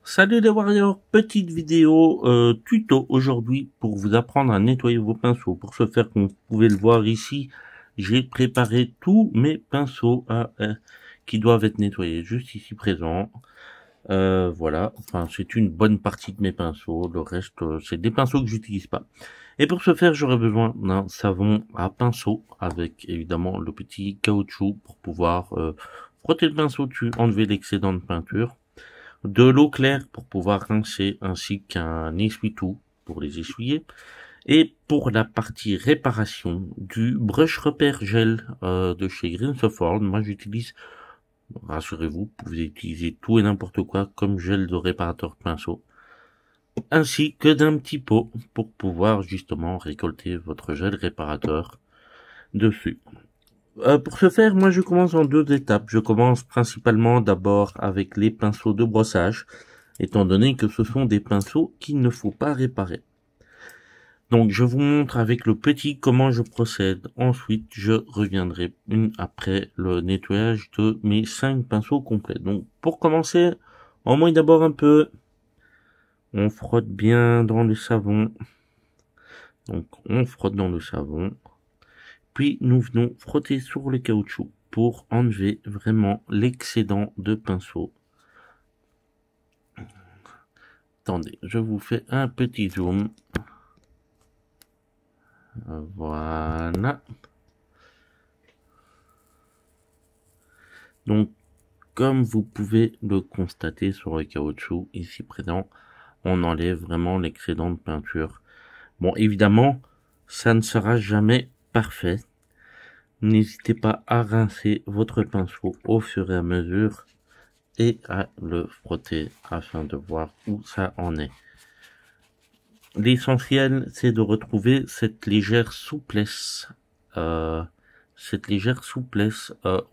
Salut les warriors, petite vidéo tuto aujourd'hui pour vous apprendre à nettoyer vos pinceaux. Pour ce faire, comme vous pouvez le voir ici, j'ai préparé tous mes pinceaux qui doivent être nettoyés, juste ici présent. Voilà, enfin c'est une bonne partie de mes pinceaux, le reste c'est des pinceaux que j'utilise pas. Et pour ce faire, j'aurai besoin d'un savon à pinceau avec évidemment le petit caoutchouc pour pouvoir frotter le pinceau dessus, enlever l'excédent de peinture, de l'eau claire pour pouvoir rincer, ainsi qu'un essuie-tout pour les essuyer. Et pour la partie réparation, du brush repère gel de chez Green Ford. Moi j'utilise, rassurez-vous, vous pouvez utiliser tout et n'importe quoi comme gel de réparateur de pinceau, ainsi que d'un petit pot pour pouvoir justement récolter votre gel réparateur dessus. Pour ce faire, moi je commence en deux étapes. Je commence principalement d'abord avec les pinceaux de brossage, étant donné que ce sont des pinceaux qu'il ne faut pas réparer. Donc je vous montre avec le petit comment je procède. Ensuite, je reviendrai après le nettoyage de mes 5 pinceaux complets. Donc pour commencer, on mouille d'abord un peu. On frotte bien dans le savon. Donc on frotte dans le savon. Puis nous venons frotter sur le caoutchouc pour enlever vraiment l'excédent de pinceau. Attendez, je vous fais un petit zoom. Voilà. Donc, comme vous pouvez le constater sur le caoutchouc ici présent, on enlève vraiment l'excédent de peinture. Bon, évidemment, ça ne sera jamais parfait. N'hésitez pas à rincer votre pinceau au fur et à mesure et à le frotter afin de voir où ça en est. L'essentiel, c'est de retrouver cette légère souplesse, au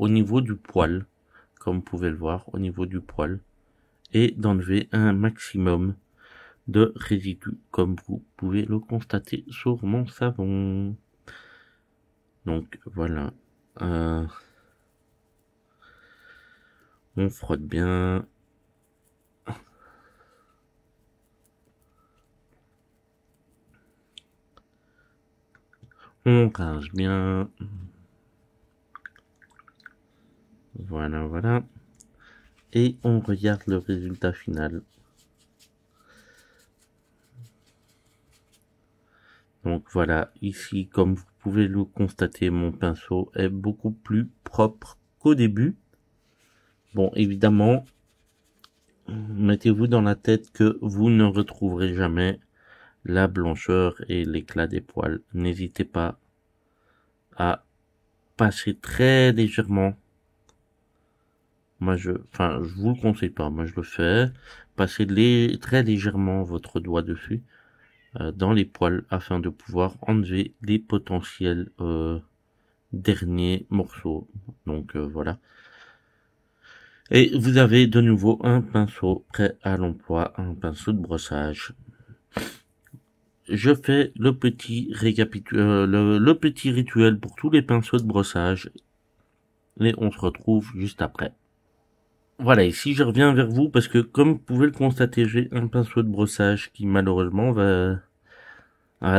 niveau du poil, comme vous pouvez le voir, au niveau du poil, et d'enlever un maximum de résidus, comme vous pouvez le constater sur mon savon. Donc voilà, on frotte bien. On rince bien. Voilà, voilà. Et on regarde le résultat final. Donc voilà, ici, comme vous pouvez le constater, mon pinceau est beaucoup plus propre qu'au début. Bon, évidemment, mettez-vous dans la tête que vous ne retrouverez jamais la blancheur et l'éclat des poils. N'hésitez pas à passer très légèrement. Je vous le conseille pas. Moi, je le fais. Passez très légèrement votre doigt dessus, dans les poils, afin de pouvoir enlever les potentiels derniers morceaux. Donc voilà. Et vous avez de nouveau un pinceau prêt à l'emploi, un pinceau de brossage. Je fais le petit le petit rituel pour tous les pinceaux de brossage et on se retrouve juste après. Voilà, ici je reviens vers vous parce que comme vous pouvez le constater, j'ai un pinceau de brossage qui malheureusement va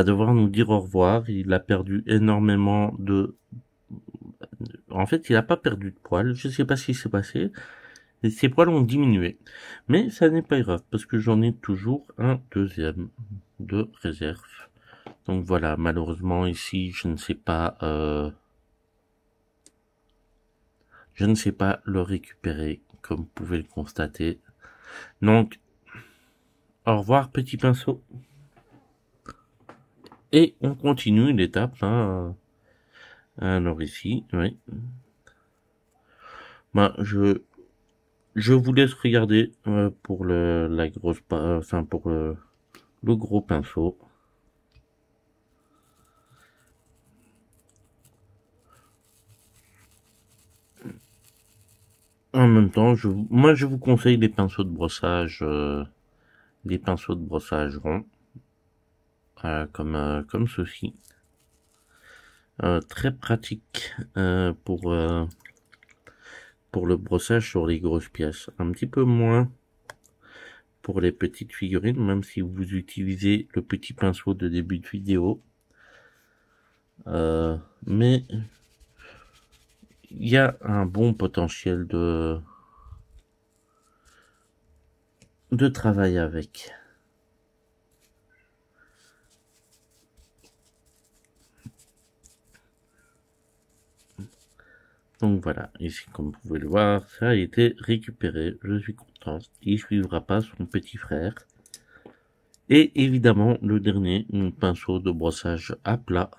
devoir nous dire au revoir. Il a perdu énormément de... En fait, il n'a pas perdu de poils, je sais pas ce qui s'est passé. Ses poils ont diminué. Mais ça n'est pas grave parce que j'en ai toujours un deuxième de réserve. Donc voilà, malheureusement ici, je ne sais pas le récupérer, comme vous pouvez le constater. Donc, au revoir petit pinceau. Et on continue l'étape, hein. Alors ici, oui. Je vous laisse regarder pour la grosse, pour le gros pinceau. En même temps, je vous conseille les pinceaux de brossage, ronds, comme ceci. Très pratique pour le brossage sur les grosses pièces. Un petit peu moins pour les petites figurines, même si vous utilisez le petit pinceau de début de vidéo. Mais il y a un bon potentiel de travail avec. Donc voilà, ici comme vous pouvez le voir, ça a été récupéré, je suis content. Il suivra pas son petit frère. Et évidemment, le dernier, un pinceau de brossage à plat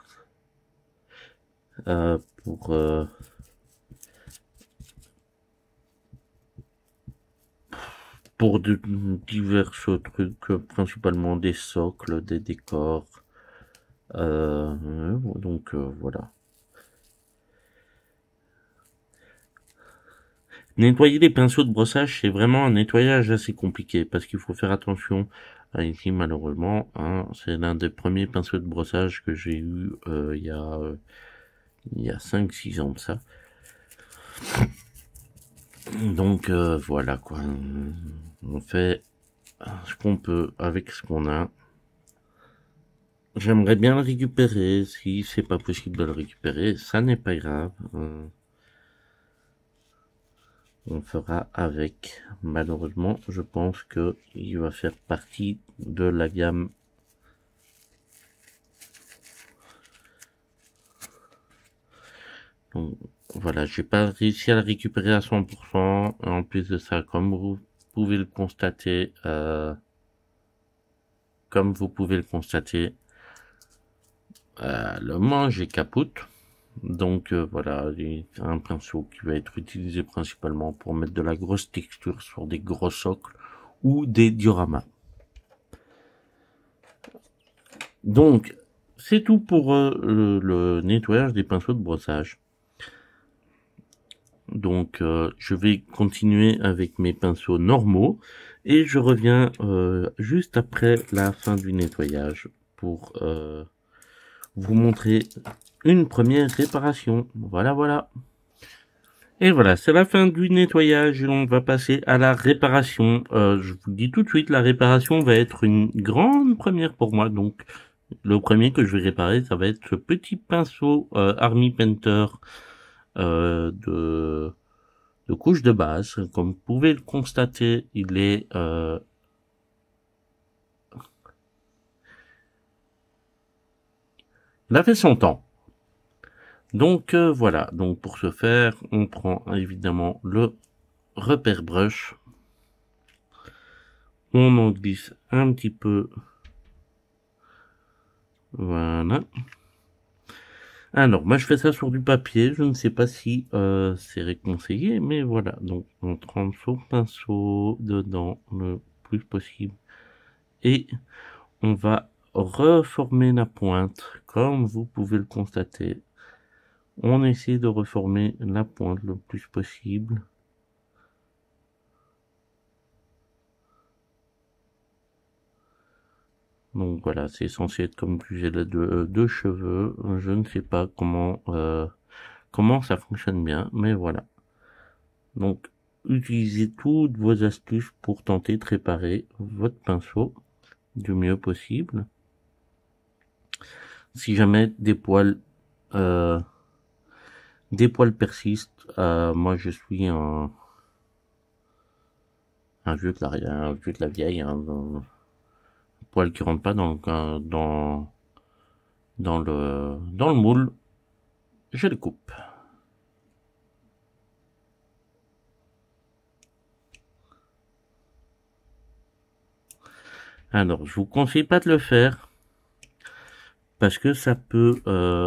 pour de divers trucs, principalement des socles, des décors. Donc voilà. Nettoyer les pinceaux de brossage, c'est vraiment un nettoyage assez compliqué parce qu'il faut faire attention. Ici, malheureusement, hein, c'est l'un des premiers pinceaux de brossage que j'ai eu il y a 5-6 ans de ça. Donc voilà quoi. On fait ce qu'on peut avec ce qu'on a. J'aimerais bien le récupérer. Si c'est pas possible de le récupérer, ça n'est pas grave. On fera avec. Malheureusement, je pense que il va faire partie de la gamme. Donc voilà, j'ai pas réussi à le récupérer à 100%. En plus de ça, comme vous pouvez le constater, le manche est capote. Donc voilà, un pinceau qui va être utilisé principalement pour mettre de la grosse texture sur des gros socles ou des dioramas. Donc c'est tout pour le nettoyage des pinceaux de brossage. Donc je vais continuer avec mes pinceaux normaux et je reviens juste après la fin du nettoyage pour vous montrer une première réparation. Voilà. Et voilà, c'est la fin du nettoyage. On va passer à la réparation. Je vous dis tout de suite, la réparation va être une grande première pour moi. Donc, le premier que je vais réparer, ça va être ce petit pinceau Army Painter de couche de base. Comme vous pouvez le constater, il a fait son temps. Donc voilà, donc pour ce faire, on prend évidemment le repère brush. On en glisse un petit peu. Voilà. Alors, moi je fais ça sur du papier, je ne sais pas si c'est réconseillé, mais voilà. Donc on trempe son pinceau dedans le plus possible. Et on va reformer la pointe, comme vous pouvez le constater. On essaie de reformer la pointe le plus possible. Donc voilà, c'est censé être comme j'ai les deux cheveux. Je ne sais pas comment ça fonctionne bien, mais voilà. Donc utilisez toutes vos astuces pour tenter de réparer votre pinceau du mieux possible. Si jamais des poils persistent, moi je suis un vieux de la vieille, hein, poils qui rentrent pas dans le moule, je les coupe. Alors, je vous conseille pas de le faire parce que ça peut,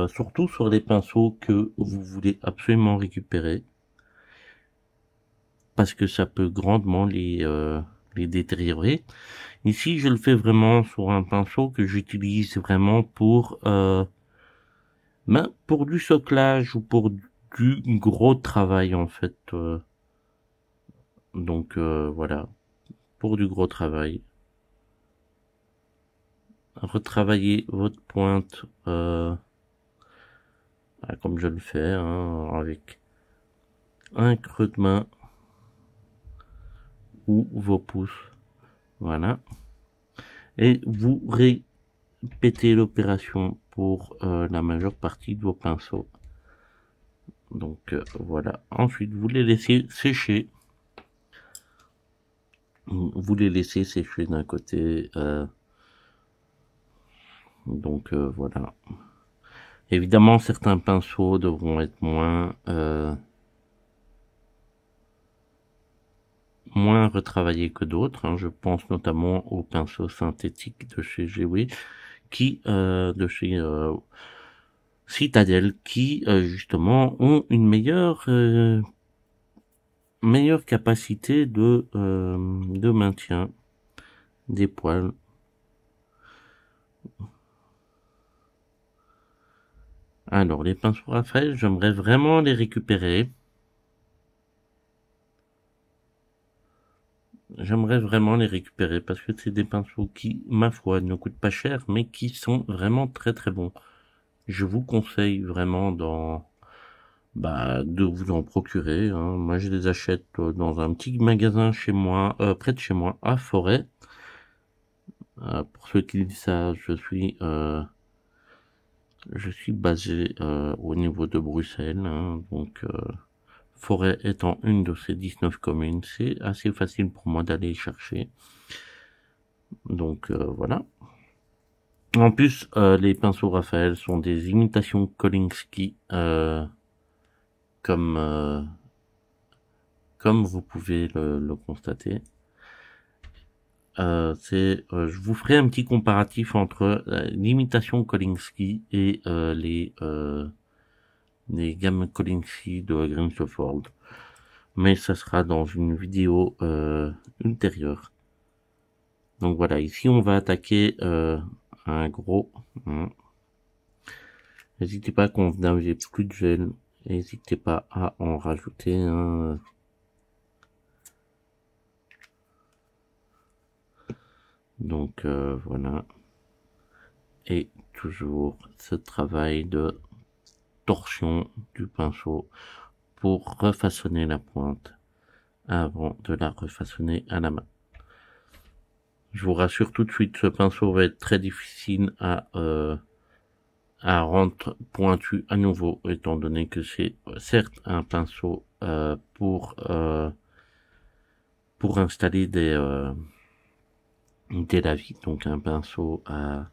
surtout sur les pinceaux que vous voulez absolument récupérer, parce que ça peut grandement les détériorer. Ici, je le fais vraiment sur un pinceau que j'utilise vraiment pour du soclage ou pour du gros travail en fait. Donc voilà, pour du gros travail. Retravailler votre pointe comme je le fais, hein, avec un creux de main ou vos pouces. Voilà. Et vous répétez l'opération pour la majeure partie de vos pinceaux. Donc voilà. Ensuite, vous les laissez sécher. Vous les laissez sécher d'un côté. Donc voilà. Évidemment, certains pinceaux devront être moins retravaillés que d'autres. Hein. Je pense notamment aux pinceaux synthétiques de chez GW, qui de chez Citadel, qui justement ont une meilleure capacité de maintien des poils. Alors, les pinceaux Raphaël, j'aimerais vraiment les récupérer. J'aimerais vraiment les récupérer parce que c'est des pinceaux qui, ma foi, ne coûtent pas cher, mais qui sont vraiment très très bons. Je vous conseille vraiment de vous en procurer. Hein. Moi, je les achète dans un petit magasin chez moi, près de chez moi, à Forêt. Pour ceux qui disent ça, je suis basé au niveau de Bruxelles, hein, donc Forêt étant une de ces 19 communes, c'est assez facile pour moi d'aller chercher. Donc voilà. En plus, les pinceaux Raphaël sont des imitations Kolinsky, comme vous pouvez le constater. Je vous ferai un petit comparatif entre l'imitation Kolinsky et les gammes Kolinsky de Grimsworth World. Mais ça sera dans une vidéo ultérieure. Donc voilà, ici on va attaquer un gros. Hein. N'hésitez pas quand vous n'avez plus de gel, n'hésitez pas à en rajouter. Hein. Donc voilà. Et toujours ce travail de torsion du pinceau pour refaçonner la pointe avant de la refaçonner à la main. Je vous rassure tout de suite, ce pinceau va être très difficile à rendre pointu à nouveau, étant donné que c'est certes un pinceau pour installer des lavis, donc un pinceau à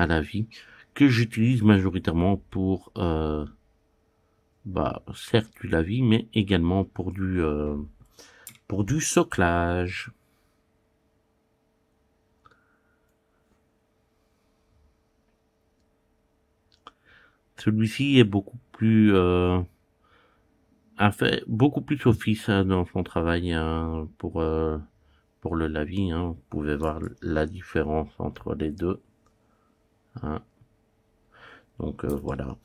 lavis que j'utilise majoritairement pour certes du lavis, mais également pour du soclage. Celui-ci est beaucoup plus a fait beaucoup plus office dans son travail hein, pour le lavis. Hein. Vous pouvez voir la différence entre les deux. Hein. Donc voilà.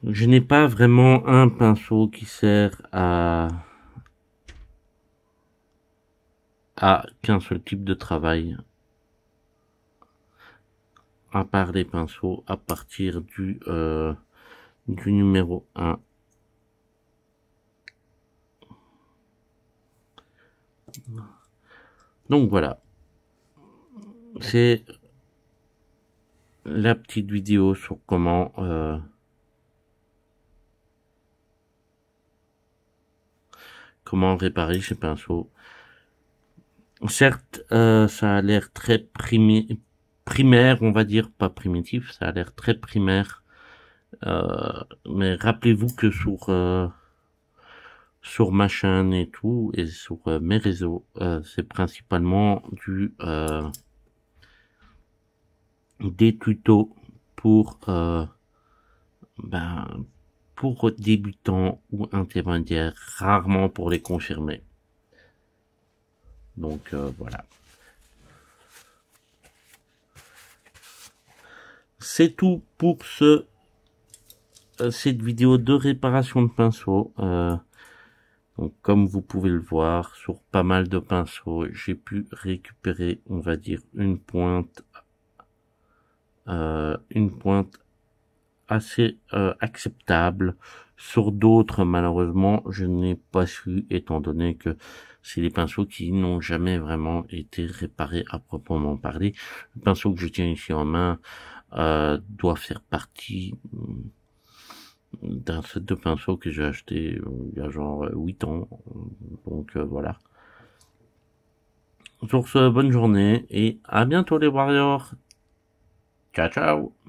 Je n'ai pas vraiment un pinceau qui sert à qu'un seul type de travail, à part les pinceaux à partir du numéro 1. Donc voilà, c'est la petite vidéo sur comment réparer ces pinceaux. Certes, ça a l'air très primaire, on va dire, pas primitif, ça a l'air très primaire. Mais rappelez-vous que sur ma chaîne et tout, et sur mes réseaux, c'est principalement des tutos pour débutants ou intermédiaires, rarement pour les confirmer. Donc voilà. C'est tout pour cette vidéo de réparation de pinceaux. Donc comme vous pouvez le voir, sur pas mal de pinceaux, j'ai pu récupérer, on va dire, une pointe assez acceptable. Sur d'autres, malheureusement, je n'ai pas su, étant donné que c'est les pinceaux qui n'ont jamais vraiment été réparés à proprement parler. Le pinceau que je tiens ici en main doit faire partie d'un set de pinceaux que j'ai acheté il y a genre 8 ans. Donc voilà. Sur ce, bonne journée et à bientôt les Warriors. Ciao ciao.